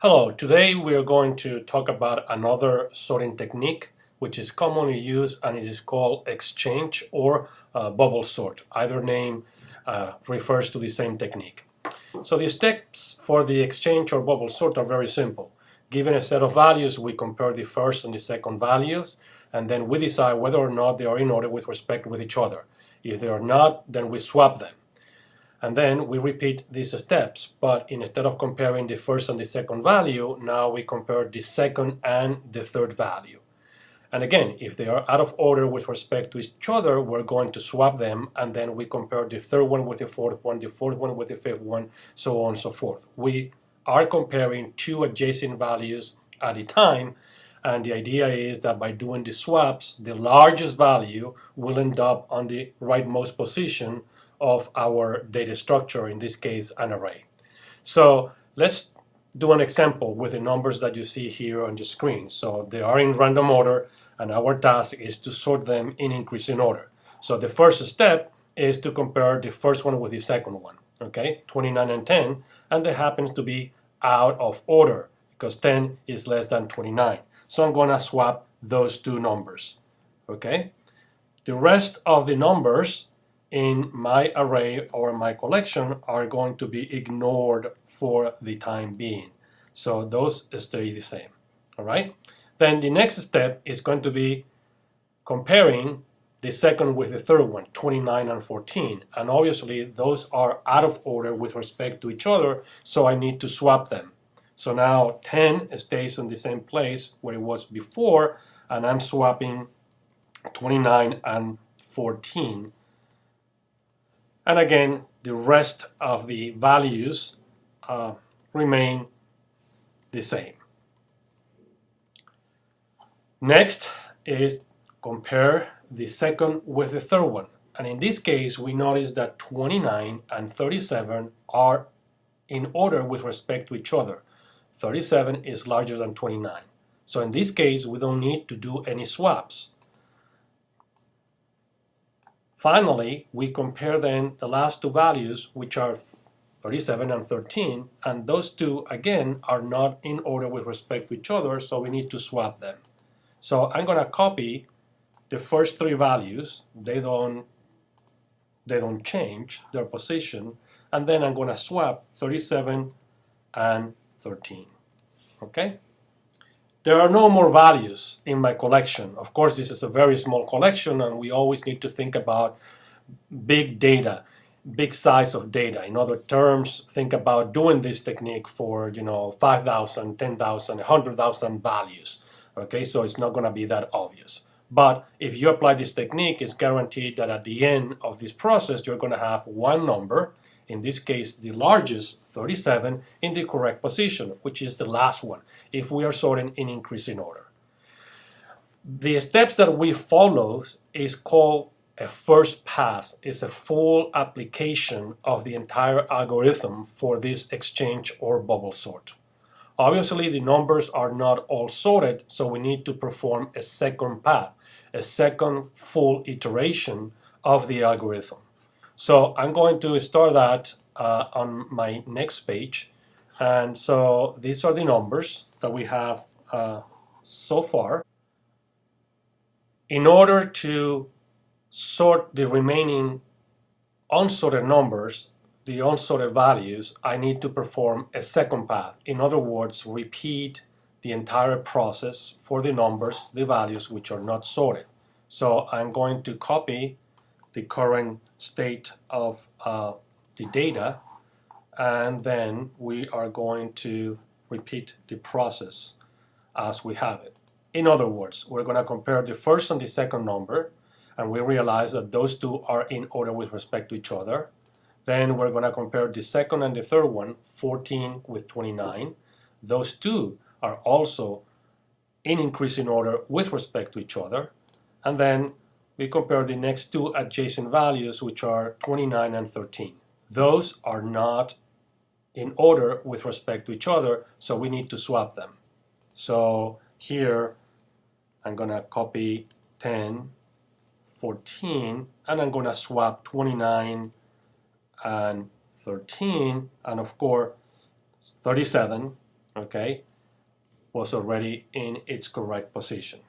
Hello, today we are going to talk about another sorting technique which is commonly used, and it is called exchange or bubble sort. Either name refers to the same technique. So the steps for the exchange or bubble sort are very simple. Given a set of values, we compare the first and the second values, and then we decide whether or not they are in order with respect with each other. If they are not, then we swap them. And then we repeat these steps, but instead of comparing the first and the second value, now we compare the second and the third value. And again, if they are out of order with respect to each other, we're going to swap them, and then we compare the third one with the fourth one with the fifth one, so on and so forth. We are comparing two adjacent values at a time, and the idea is that by doing the swaps, the largest value will end up on the rightmost position of our data structure, in this case an array. So let's do an example with the numbers that you see here on the screen. So they are in random order, and our task is to sort them in increasing order. So the first step is to compare the first one with the second one, okay? 29 and 10, and they happens to be out of order because 10 is less than 29. So I'm going to swap those two numbers, okay? The rest of the numbers in my array or my collection are going to be ignored for the time being. So those stay the same, all right? Then the next step is going to be comparing the second with the third one, 29 and 14. And obviously those are out of order with respect to each other, so I need to swap them. So now 10 stays in the same place where it was before, and I'm swapping 29 and 14. And again, the rest of the values remain the same. Next is compare the second with the third one. And in this case, we notice that 29 and 37 are in order with respect to each other. 37 is larger than 29. So in this case, we don't need to do any swaps. Finally, we compare then the last two values, which are 37 and 13, and those two, again, are not in order with respect to each other, so we need to swap them. So I'm going to copy the first three values. They don't change their position, and then I'm going to swap 37 and 13. Okay? There are no more values in my collection. Of course, this is a very small collection, and we always need to think about big data, big size of data. In other terms, think about doing this technique for 5,000, 10,000, 100,000 values. Okay, so it's not going to be that obvious. But if you apply this technique, it's guaranteed that at the end of this process, you're going to have one number, in this case the largest, 37, in the correct position, which is the last one, if we are sorting in increasing order. The steps that we follow is called a first pass. It's a full application of the entire algorithm for this exchange or bubble sort. Obviously, the numbers are not all sorted, so we need to perform a second path, a second full iteration of the algorithm. So I'm going to start that on my next page. And so these are the numbers that we have so far. In order to sort the remaining unsorted numbers, the unsorted values, I need to perform a second path. In other words, repeat the entire process for the numbers, the values which are not sorted. So I'm going to copy the current state of the data, and then we are going to repeat the process as we have it. In other words, we're going to compare the first and the second number, and we realize that those two are in order with respect to each other. Then we're going to compare the second and the third one, 14 with 29. Those two are also in increasing order with respect to each other. And then we compare the next two adjacent values, which are 29 and 13. Those are not in order with respect to each other, so we need to swap them. So here I'm going to copy 10, 14, and I'm going to swap 29 and 13, and of course 37, okay, was already in its correct position.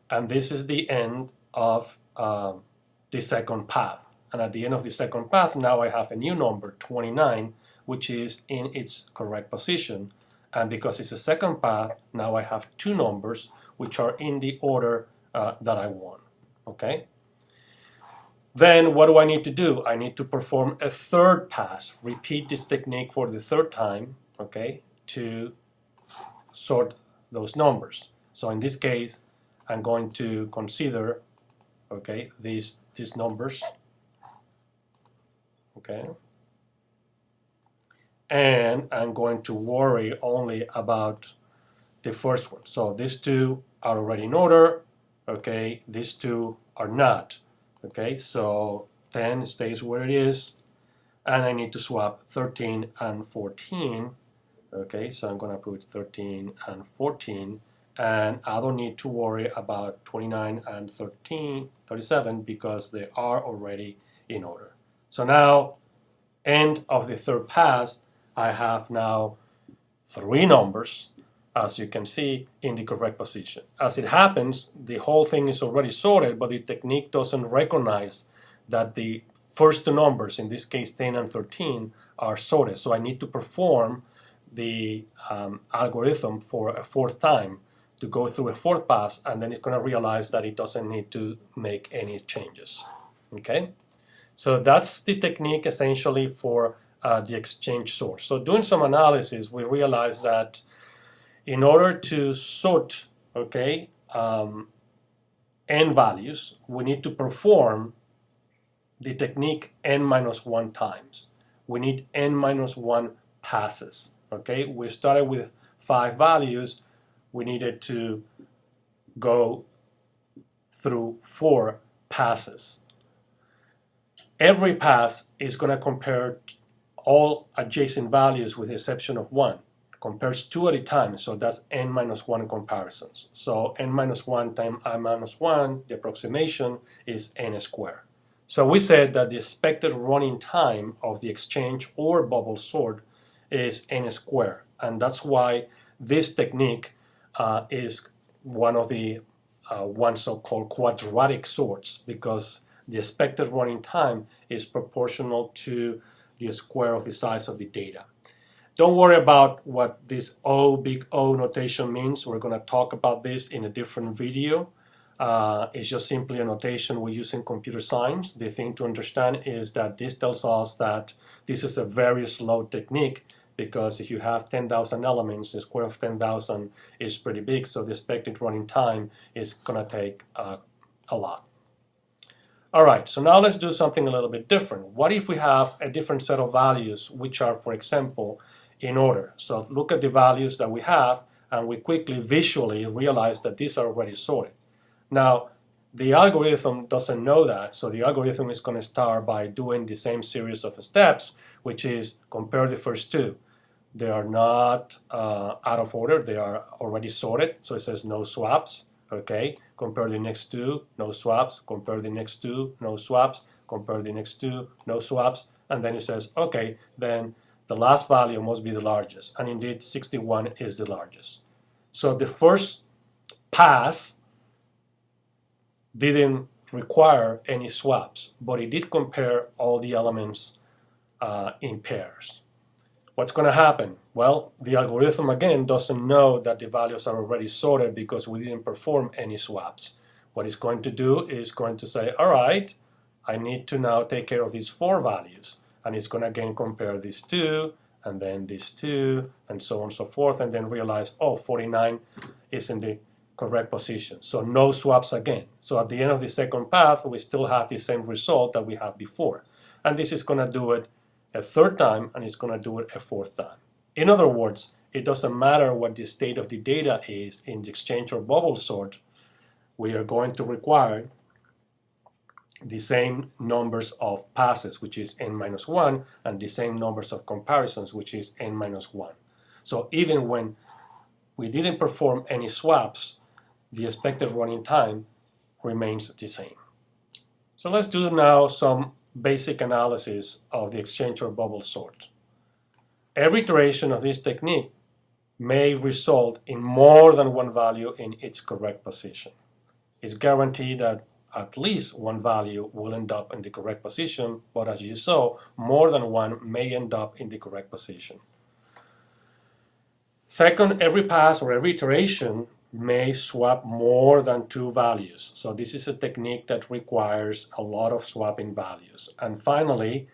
And this is the end of the second path. And at the end of the second path, now I have a new number, 29, which is in its correct position. And because it's a second path, now I have two numbers which are in the order that I want, okay? Then what do I need to do? I need to perform a third pass, repeat this technique for the third time, okay, to sort those numbers. So in this case, I'm going to consider, okay, these numbers, okay, and I'm going to worry only about the first one. So these two are already in order, okay, these two are not, okay, so 10 stays where it is, and I need to swap 13 and 14, okay, so I'm gonna put 13 and 14, and I don't need to worry about 29 and 37 because they are already in order. So now, end of the third pass, I have now three numbers, as you can see, in the correct position. As it happens, the whole thing is already sorted, but the technique doesn't recognize that the first two numbers, in this case 10 and 13, are sorted. So I need to perform the algorithm for a fourth time to go through a fourth pass, and then it's going to realize that it doesn't need to make any changes. Okay? So that's the technique essentially for the exchange sort. So doing some analysis, we realized that in order to sort, okay, n values, we need to perform the technique n-1 times. We need n-1 passes, okay? We started with 5 values. We needed to go through 4 passes. Every pass is going to compare all adjacent values with the exception of 1. Compares 2 at a time, so that's n-1 comparisons. So n-1 times i-1, the approximation is n squared. So we said that the expected running time of the exchange or bubble sort is n squared, and that's why this technique is one of the one so-called quadratic sorts, because the expected running time is proportional to the square of the size of the data. Don't worry about what this O, big O notation means. We're going to talk about this in a different video. It's just simply a notation we use in computer science. The thing to understand is that this tells us that this is a very slow technique, because if you have 10,000 elements, the square of 10,000 is pretty big, so the expected running time is going to take a lot. All right, so now let's do something a little bit different. What if we have a different set of values which are, for example, in order? So look at the values that we have, and we quickly visually realize that these are already sorted. Now, the algorithm doesn't know that, so the algorithm is going to start by doing the same series of steps, which is compare the first two. They are not out of order, they are already sorted, so it says no swaps. Okay, compare the next two, no swaps, compare the next two, no swaps, compare the next two, no swaps, and then it says, okay, then the last value must be the largest, and indeed 61 is the largest. So the first pass didn't require any swaps, but it did compare all the elements in pairs. What's going to happen? Well, the algorithm again doesn't know that the values are already sorted because we didn't perform any swaps. What it's going to do is going to say, all right, I need to now take care of these 4 values. And it's going to again compare these 2, and then these 2, and so on and so forth, and then realize, oh, 49 is in the correct position. So no swaps again. So at the end of the second path, we still have the same result that we had before. And this is going to do it a third time, and it's going to do it a fourth time. In other words, it doesn't matter what the state of the data is in the exchange or bubble sort, we are going to require the same numbers of passes, which is n-1, and the same numbers of comparisons, which is n-1. So even when we didn't perform any swaps, the expected running time remains the same. So let's do now some basic analysis of the exchange or bubble sort. Every iteration of this technique may result in more than one value in its correct position. It's guaranteed that at least one value will end up in the correct position, but as you saw, more than one may end up in the correct position. Second, every pass or every iteration may swap more than two values. So this is a technique that requires a lot of swapping values. And finally,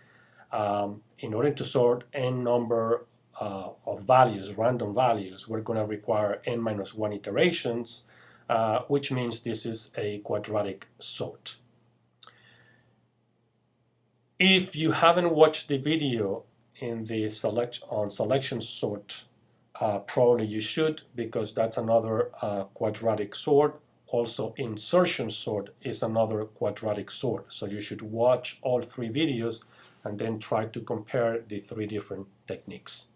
in order to sort n number of values, random values, we're going to require n-1 iterations, which means this is a quadratic sort. If you haven't watched the video in the ExchangeSort, probably you should, because that's another quadratic sort. Also, InsertionSort is another quadratic sort. So you should watch all three videos and then try to compare the three different techniques.